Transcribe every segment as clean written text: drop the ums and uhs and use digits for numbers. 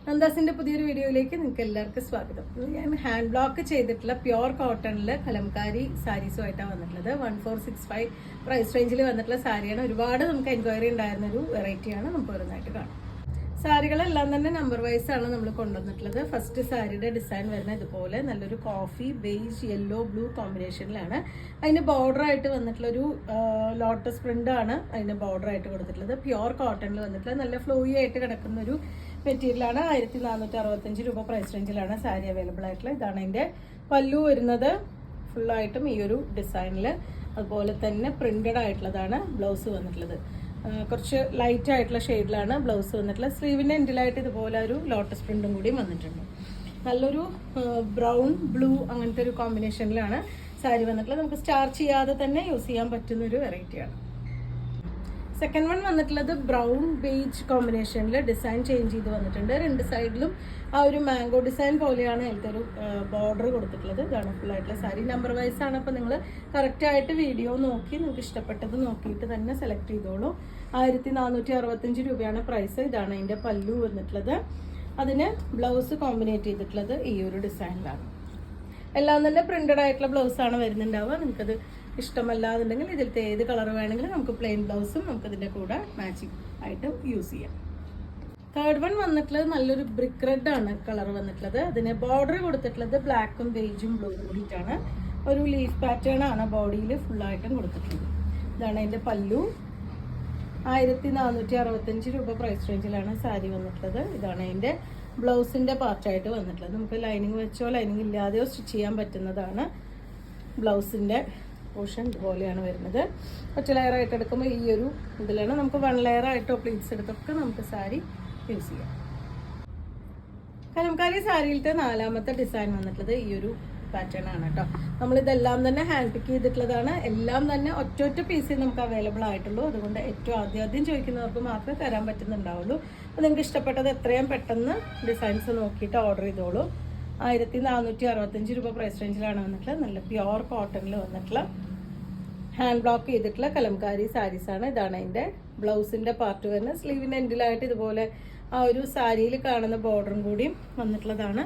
നന്ദാസിന്റെ പുതിയൊരു വീഡിയോയിലേക്ക് നിങ്ങൾക്ക് എല്ലാവർക്കും സ്വാഗതം. ഞാൻ ഹാൻഡ് ബ്ലോക്ക് ചെയ്തിട്ടുള്ള പ്യുവർ കോട്ടണിൽ കലംകാരി സാരീസുമായിട്ടാണ് വന്നിട്ടുള്ളത്. 1465 പ്രൈസ് റേഞ്ചിൽ വന്നിട്ടുള്ള സാരിയാണ്. ഒരുപാട് നമുക്ക് എൻക്വയറി ഉണ്ടായിരുന്ന ഒരു വെറൈറ്റിയാണ്. നമുക്ക് ഓരോന്നായിട്ട് കാണാം. സാരികളെല്ലാം തന്നെ നമ്പർ വൈസ് ആണ് നമ്മൾ കൊണ്ടുവന്നിട്ടുള്ളത്. ഫസ്റ്റ് സാരിയുടെ ഡിസൈൻ വരുന്നത് ഇതുപോലെ നല്ലൊരു കോഫി ബേജ് യെല്ലോ ബ്ലൂ കോമ്പിനേഷനിലാണ്. അതിന് ബോർഡർ ആയിട്ട് വന്നിട്ടുള്ളൊരു ലോട്ടസ് പ്രിന്റ് ആണ് അതിന് ബോർഡർ ആയിട്ട് കൊടുത്തിട്ടുള്ളത്. പ്യുവർ കോട്ടണിൽ വന്നിട്ടുള്ള നല്ല ഫ്ലോയി ആയിട്ട് കിടക്കുന്ന ഒരു മെറ്റീരിയലാണ്. 1465 രൂപ പ്രൈസ് റേഞ്ചിലാണ് സാരി അവൈലബിൾ ആയിട്ടുള്ളത്. ഇതാണ് അതിൻ്റെ പല്ലു വരുന്നത്. ഫുള്ളായിട്ടും ഈ ഒരു ഡിസൈനിൽ അതുപോലെ തന്നെ പ്രിന്റഡ് ആയിട്ടുള്ളതാണ് ബ്ലൗസ് വന്നിട്ടുള്ളത്. കുറച്ച് ലൈറ്റ് ആയിട്ടുള്ള ഷെയ്ഡിലാണ് ബ്ലൗസ് വന്നിട്ടുള്ളത്. സ്ലീവിൻ്റെ എൻഡിലായിട്ട് ഇതുപോലെ ഒരു ലോട്ടസ് പ്രിന്റും കൂടി വന്നിട്ടുണ്ട്. നല്ലൊരു ബ്രൗൺ ബ്ലൂ അങ്ങനത്തെ ഒരു കോമ്പിനേഷനിലാണ് സാരി വന്നിട്ടുള്ളത്. നമുക്ക് സ്റ്റാർച്ച് ചെയ്യാതെ തന്നെ യൂസ് ചെയ്യാൻ പറ്റുന്ന ഒരു വെറൈറ്റിയാണ്. സെക്കൻഡ് വൺ വന്നിട്ടുള്ളത് ബ്രൗൺ ബേജ് കോമ്പിനേഷനിൽ ഡിസൈൻ ചേഞ്ച് ചെയ്ത് വന്നിട്ടുണ്ട്. രണ്ട് സൈഡിലും ആ ഒരു മാംഗോ ഡിസൈൻ പോലെയാണ് അതിലത്തെ ഒരു ബോർഡർ കൊടുത്തിട്ടുള്ളത്. ഇതാണ് ഫുൾ ആയിട്ടുള്ള സാരി. നമ്പർ വൈസ് ആണ്. അപ്പോൾ നിങ്ങൾ കറക്റ്റായിട്ട് വീഡിയോ നോക്കി നിങ്ങൾക്ക് ഇഷ്ടപ്പെട്ടത് നോക്കിയിട്ട് തന്നെ സെലക്ട് ചെയ്തോളൂ. 1465 രൂപയാണ് പ്രൈസ്. ഇതാണ് അതിൻ്റെ പല്ലു വന്നിട്ടുള്ളത്. അതിന് ബ്ലൗസ് കോമ്പിനേറ്റ് ചെയ്തിട്ടുള്ളത് ഈ ഒരു ഡിസൈനിലാണ്. എല്ലാം തന്നെ പ്രിന്റഡ് ആയിട്ടുള്ള ബ്ലൗസാണ് വരുന്നുണ്ടാവുക. നിങ്ങൾക്കത് ഇഷ്ടമല്ലാന്നുണ്ടെങ്കിൽ ഇതിലത്തെ ഏത് കളർ വേണമെങ്കിലും നമുക്ക് പ്ലെയിൻ ബ്ലൗസും നമുക്കതിൻ്റെ കൂടെ മാച്ചിങ് ആയിട്ട് യൂസ് ചെയ്യാം. തേർഡ് വൺ വന്നിട്ടുള്ളത് നല്ലൊരു ബ്രിക്ക് റെഡ് ആണ് കളർ വന്നിട്ടുള്ളത്. അതിന് ബോർഡർ കൊടുത്തിട്ടുള്ളത് ബ്ലാക്കും ബേജും ബ്ലൂവും കൂടിയിട്ടാണ്. ഒരു ലീഫ് പാറ്റേൺ ആണ് ബോഡിയിൽ ഫുള്ളായിട്ടും കൊടുത്തിട്ടുള്ളത്. ഇതാണ് അതിൻ്റെ പല്ലു. 1465 രൂപ പ്രൈസ് റേഞ്ചിലാണ് സാരി വന്നിട്ടുള്ളത്. ഇതാണ് അതിൻ്റെ ബ്ലൗസിൻ്റെ പാർട്ടായിട്ട് വന്നിട്ടുള്ളത്. നമുക്ക് ലൈനിങ് വെച്ചോ ലൈനിങ് ഇല്ലാതെയോ സ്റ്റിച്ച് ചെയ്യാൻ പറ്റുന്നതാണ്. ബ്ലൗസിൻ്റെ പോർഷൻ ഇതുപോലെയാണ് വരുന്നത്. ഒറ്റ ലെയറായിട്ട് എടുക്കുമ്പോൾ ഈ ഒരു ഇതിലാണ്. നമുക്ക് 1 ലെയറായിട്ടോ പ്ലീറ്റ്സ് എടുത്തൊക്കെ നമുക്ക് സാരി യൂസ് ചെയ്യാം. കലംകാരി സാരിയിലത്തെ 4ാമത്തെ ഡിസൈൻ വന്നിട്ടുള്ളത് ഈ ഒരു പാറ്റേൺ ആണ് കേട്ടോ. നമ്മളിതെല്ലാം തന്നെ ഹാൻഡ് പിക്ക് ചെയ്തിട്ടുള്ളതാണ്. എല്ലാം തന്നെ ഒറ്റ പീസിൽ നമുക്ക് അവൈലബിൾ ആയിട്ടുള്ളൂ. അതുകൊണ്ട് ഏറ്റവും ആദ്യം ചോദിക്കുന്നവർക്ക് മാത്രമേ തരാൻ പറ്റുന്നുണ്ടാവുള്ളൂ. അപ്പോൾ നിങ്ങൾക്ക് ഇഷ്ടപ്പെട്ടത് എത്രയും പെട്ടെന്ന് ഡിസൈൻസ് നോക്കിയിട്ട് ഓർഡർ ചെയ്തോളൂ. 1465 രൂപ പ്രൈസ് റേഞ്ചിലാണ് വന്നിട്ടുള്ളത്. നല്ല പ്യുവർ കോട്ടണിൽ വന്നിട്ടുള്ള ഹാൻഡ് ബ്ലോക്ക് ചെയ്തിട്ടുള്ള കലംകാരി സാരീസാണ്. ഇതാണ് അതിൻ്റെ ബ്ലൗസിൻ്റെ പാർട്ട് വരുന്നത്. സ്ലീവിൻ്റെ എൻഡിലായിട്ട് ഇതുപോലെ ആ ഒരു സാരിയിൽ കാണുന്ന ബോർഡറും കൂടിയും വന്നിട്ടുള്ളതാണ്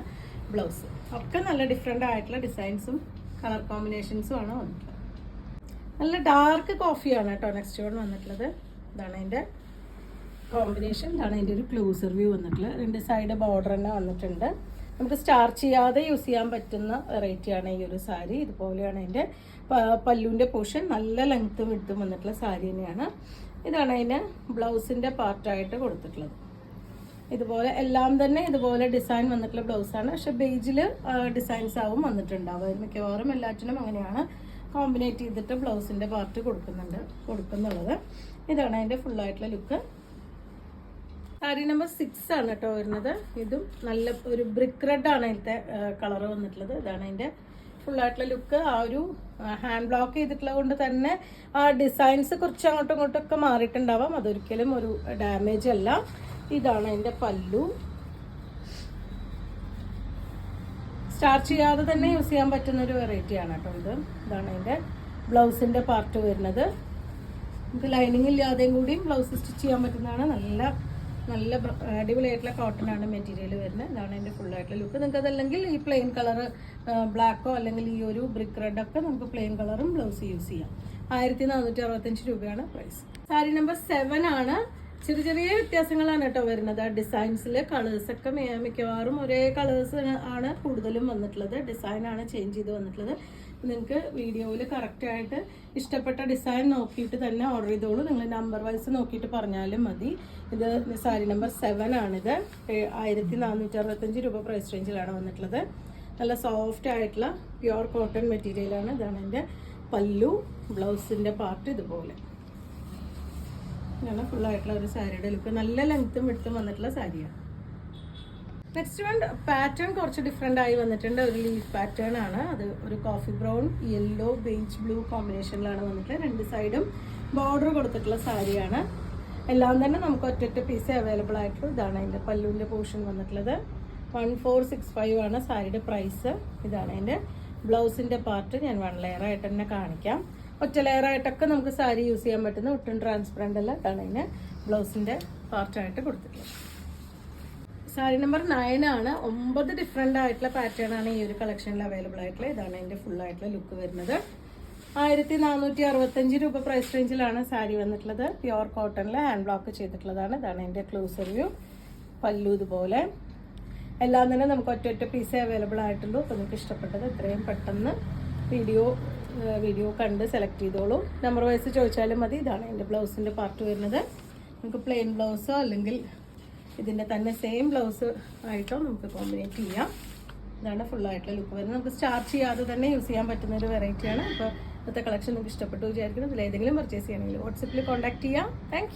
ബ്ലൗസ്. ഒക്കെ നല്ല ഡിഫറെൻ്റ് ആയിട്ടുള്ള ഡിസൈൻസും കളർ കോമ്പിനേഷൻസും ആണ് വന്നിട്ടുള്ളത്. നല്ല ഡാർക്ക് കോഫിയാണ് കേട്ടോ നെക്സ്റ്റ് വൺ വന്നിട്ടുള്ളത്. ഇതാണ് അതിൻ്റെ കോമ്പിനേഷൻ. ഇതാണ് അതിൻ്റെ ഒരു ക്ലോസർ വ്യൂ വന്നിട്ടുള്ളത്. 2 സൈഡ് ബോർഡർ തന്നെ വന്നിട്ടുണ്ട്. നമുക്ക് സ്റ്റാർച്ച് ചെയ്യാതെ യൂസ് ചെയ്യാൻ പറ്റുന്ന വെറൈറ്റിയാണ് ഈ ഒരു സാരി. ഇതുപോലെയാണ് അതിൻ്റെ പല്ലുവിൻ്റെ പോർഷൻ. നല്ല ലെങ്ത്തും വിടുത്തും വന്നിട്ടുള്ള സാരി തന്നെയാണ്. ഇതാണ് അതിന് ബ്ലൗസിൻ്റെ പാർട്ടായിട്ട് കൊടുത്തിട്ടുള്ളത്. ഇതുപോലെ എല്ലാം തന്നെ ഇതുപോലെ ഡിസൈൻ വന്നിട്ടുള്ള ബ്ലൗസാണ്. പക്ഷെ ബേജിൽ ഡിസൈൻസ് ആവും വന്നിട്ടുണ്ടാവും. മിക്കവാറും എല്ലാറ്റിനും അങ്ങനെയാണ് കോമ്പിനേറ്റ് ചെയ്തിട്ട് ബ്ലൗസിൻ്റെ പാർട്ട് കൊടുക്കുന്നുള്ളത്. ഇതാണ് അതിൻ്റെ ഫുള്ളായിട്ടുള്ള ലുക്ക്. സാരി നമ്പർ 6 ആണ് കേട്ടോ വരുന്നത്. ഇതും നല്ല ഒരു ബ്രിക്ക് റെഡ് ആണ് അതിലത്തെ കളർ വന്നിട്ടുള്ളത്. ഇതാണ് അതിൻ്റെ ഫുള്ളായിട്ടുള്ള ലുക്ക്. ആ ഒരു ഹാൻഡ് ബ്ലോക്ക് ചെയ്തിട്ടുള്ളത് കൊണ്ട് തന്നെ ആ ഡിസൈൻസ് കുറച്ച് അങ്ങോട്ടും ഇങ്ങോട്ടൊക്കെ മാറിയിട്ടുണ്ടാവാം. അതൊരിക്കലും ഒരു ഡാമേജ് അല്ല. ഇതാണ് അതിൻ്റെ പല്ലു. സ്റ്റാർച്ച് ചെയ്യാതെ തന്നെ യൂസ് ചെയ്യാൻ പറ്റുന്ന ഒരു വെറൈറ്റിയാണ് കേട്ടോ ഇത്. ഇതാണ് അതിൻ്റെ ബ്ലൗസിൻ്റെ പാർട്ട് വരുന്നത്. നമുക്ക് ലൈനിങ് ഇല്ലാതെയും കൂടിയും ബ്ലൗസ് സ്റ്റിച്ച് ചെയ്യാൻ പറ്റുന്നതാണ്. നല്ല അടിപൊളിയായിട്ടുള്ള കോട്ടൺ ആണ് മെറ്റീരിയൽ വരുന്നത്. ഇതാണ് അതിൻ്റെ ഫുള്ളായിട്ടുള്ള ലുക്ക്. നിങ്ങൾക്ക് അതല്ലെങ്കിൽ ഈ പ്ലെയിൻ കളർ ബ്ലാക്കോ അല്ലെങ്കിൽ ഈ ഒരു ബ്രിക്ക് റെഡൊക്കെ നമുക്ക് പ്ലെയിൻ കളറും ബ്ലൗസ് യൂസ് ചെയ്യാം. 1465 രൂപയാണ് പ്രൈസ്. സാരി നമ്പർ 7 ആണ്. ചെറിയ വ്യത്യാസങ്ങളാണ് കേട്ടോ വരുന്നത്. ആ ഡിസൈൻസിൽ കളേഴ്സൊക്കെ മിക്കവാറും ഒരേ കളേഴ്സ് ആണ് കൂടുതലും വന്നിട്ടുള്ളത്. ഡിസൈനാണ് ചേഞ്ച് ചെയ്ത് വന്നിട്ടുള്ളത്. നിങ്ങൾക്ക് വീഡിയോയിൽ കറക്റ്റായിട്ട് ഇഷ്ടപ്പെട്ട ഡിസൈൻ നോക്കിയിട്ട് തന്നെ ഓർഡർ ചെയ്തോളൂ. നിങ്ങൾ നമ്പർ വൈസ് നോക്കിയിട്ട് പറഞ്ഞാലും മതി. ഇത് സാരി നമ്പർ 7 ആണിത്. 1465 രൂപ പ്രൈസ് റേഞ്ചിലാണ് വന്നിട്ടുള്ളത്. നല്ല സോഫ്റ്റ് ആയിട്ടുള്ള പ്യുവർ കോട്ടൺ മെറ്റീരിയലാണ്. ഇതാണ് എൻ്റെ പല്ലു. ബ്ലൗസിൻ്റെ പാർട്ട് ഇതുപോലെ ഇങ്ങനെ ഫുള്ളായിട്ടുള്ള ഒരു സാരിയുടെ ലുക്ക്. നല്ല ലെങ്ത്തും വിടുത്തും വന്നിട്ടുള്ള സാരിയാണ്. നെക്സ്റ്റ് വൺ പാറ്റേൺ കുറച്ച് ഡിഫറെൻ്റ് ആയി വന്നിട്ടുണ്ട്. ഒരു ലീഫ് പാറ്റേൺ ആണ്. അത് ഒരു coffee brown yellow beige blue കോമ്പിനേഷനിലാണ് വന്നിട്ടുള്ളത്. 2 സൈഡും ബോർഡർ കൊടുത്തിട്ടുള്ള സാരിയാണ്. എല്ലാം തന്നെ നമുക്ക് ഒറ്റ പീസ് അവൈലബിൾ ആയിട്ടുള്ളൂ. ഇതാണ് അതിൻ്റെ പല്ലുവിൻ്റെ പോർഷൻ വന്നിട്ടുള്ളത്. 1465 ആണ് സാരിയുടെ പ്രൈസ്. ഇതാണ് അതിൻ്റെ ബ്ലൗസിൻ്റെ പാർട്ട്. ഞാൻ 1 ലെയറായിട്ട് തന്നെ കാണിക്കാം. ഒറ്റ ലെയറായിട്ടൊക്കെ നമുക്ക് സാരി യൂസ് ചെയ്യാൻ പറ്റുന്ന ഒട്ടും ട്രാൻസ്പെറൻ്റ് അല്ല. ഇതാണ് അതിന് ബ്ലൗസിൻ്റെ പാർട്ടായിട്ട് കൊടുത്തിട്ടുള്ളത്. സാരി നമ്പർ 9 ആണ്. 9 ഡിഫറെൻ്റ് ആയിട്ടുള്ള പാറ്റേൺ ആണ് ഈ ഒരു കളക്ഷനിൽ അവൈലബിൾ ആയിട്ടുള്ളത്. ഇതാണ് അതിൻ്റെ ഫുൾ ആയിട്ടുള്ള ലുക്ക് വരുന്നത്. 1465 രൂപ പ്രൈസ് റേഞ്ചിലാണ് സാരി വന്നിട്ടുള്ളത്. പ്യുവർ കോട്ടണിൽ ഹാൻഡ് ബ്ലോക്ക് ചെയ്തിട്ടുള്ളതാണ്. ഇതാണ് എൻ്റെ ക്ലോസർ വ്യൂ. പല്ലു ഇതുപോലെ എല്ലാം തന്നെ നമുക്ക് ഒറ്റ പീസേ അവൈലബിൾ ആയിട്ടുള്ളൂ. അപ്പോൾ നിങ്ങൾക്ക് ഇഷ്ടപ്പെട്ടത് എത്രയും പെട്ടെന്ന് വീഡിയോ കണ്ട് സെലക്ട് ചെയ്തോളൂ. നമ്പർ വൈസ് ചോദിച്ചാലും മതി. ഇതാണ് എൻ്റെ ബ്ലൗസിൻ്റെ പാർട്ട് വരുന്നത്. നമുക്ക് പ്ലെയിൻ ബ്ലൗസോ അല്ലെങ്കിൽ ഇതിൻ്റെ തന്നെ സെയിം ബ്ലൗസ് ആയിട്ടോ നമുക്ക് കോമ്പിനേറ്റ് ചെയ്യാം. ഇതാണ് ഫുള്ളായിട്ടുള്ള ലുക്ക് വരുന്നത്. നമുക്ക് സ്റ്റാർച്ച് ചെയ്യാതെ തന്നെ യൂസ് ചെയ്യാൻ പറ്റുന്ന ഒരു വെറൈറ്റിയാണ്. അപ്പോൾ ഇന്നത്തെ കളക്ഷൻ നിങ്ങൾക്ക് ഇഷ്ടപ്പെട്ടു വിചാരിക്കുന്നു. ഇതിലേതെങ്കിലും പർച്ചേസ് ചെയ്യണമെങ്കിൽ വാട്സപ്പിൽ കോൺടാക്ട് ചെയ്യാം. താങ്ക്